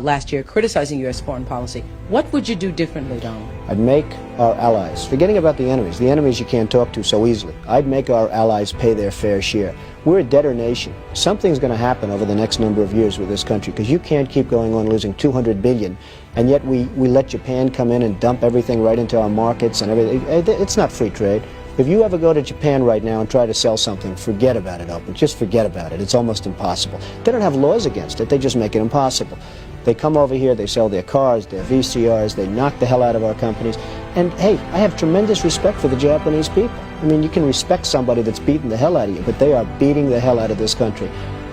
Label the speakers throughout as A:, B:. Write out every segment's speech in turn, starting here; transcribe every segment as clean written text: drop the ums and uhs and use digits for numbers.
A: Last year criticizing U.S. foreign policy. What would you do differently, Donald?
B: I'd make our allies, forgetting about the enemies you can't talk to so easily, I'd make our allies pay their fair share. We're a debtor nation. Something's going to happen over the next number of years with this country, because you can't keep going on losing $200 billion, and yet we let Japan come in and dump everything right into our markets and everything. It's not free trade. If you ever go to Japan right now and try to sell something, forget about it, Open. Just forget about it. It's almost impossible. They don't have laws against it. They just make it impossible. They come over here, they sell their cars, their VCRs, they knock the hell out of our companies. And hey, I have tremendous respect for the Japanese people. I mean, you can respect somebody that's beating the hell out of you, but they are beating the hell out of this country.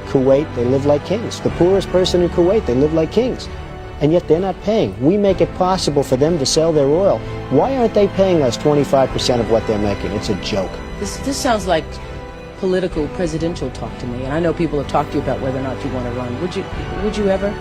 B: Kuwait, they live like kings. The poorest person in Kuwait, they live like kings. And yet they're not paying. We make it possible for them to sell their oil. Why aren't they paying us 25% of what they're making? It's a joke.
A: This sounds like political presidential talk to me, and I know people have talked to you about whether or not you want to run. Would you ever?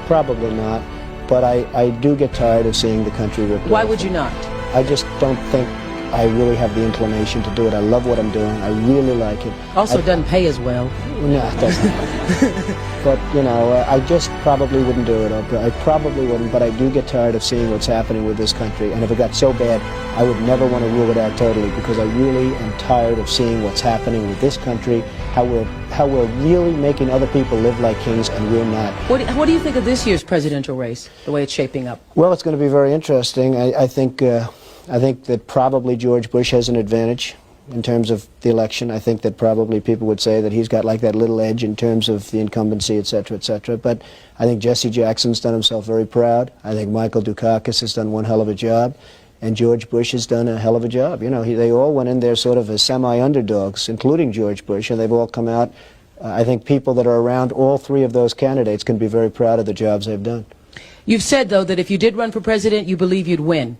B: Probably not, but I do get tired of seeing the country ripped off.
A: Why would you not?
B: I just don't think I really have the inclination to do it. I love what I'm doing. I really like it.
A: Also, it doesn't pay as well.
B: No, it doesn't. But, you know, I just probably wouldn't do it, Oprah. I probably wouldn't, but I do get tired of seeing what's happening with this country. And if it got so bad, I would never want to rule it out totally, because I really am tired of seeing what's happening with this country, how we're really making other people live like kings, and we're not.
A: What do you think of this year's presidential race, the way it's shaping up?
B: Well, it's going to be very interesting. I think that probably George Bush has an advantage in terms of the election. I think that probably people would say that he's got like that little edge in terms of the incumbency, et cetera, et cetera. But I think Jesse Jackson's done himself very proud. I think Michael Dukakis has done one hell of a job. And George Bush has done a hell of a job. You know, they all went in there sort of as semi-underdogs, including George Bush, and they've all come out. I think people that are around all three of those candidates can be very proud of the jobs they've done.
A: You've said, though, that if you did run for president, you believe you'd win.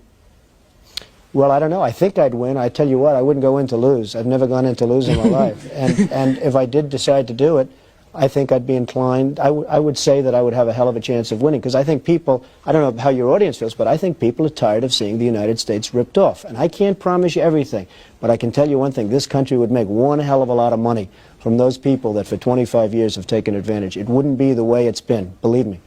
B: Well, I don't know. I think I'd win. I tell you what, I wouldn't go in to lose. I've never gone in to lose in my life. And if I did decide to do it, I think I'd be inclined, I would say that I would have a hell of a chance of winning, because I think people, I don't know how your audience feels, but I think people are tired of seeing the United States ripped off. And I can't promise you everything, but I can tell you one thing, this country would make one hell of a lot of money from those people that for 25 years have taken advantage. It wouldn't be the way it's been, believe me.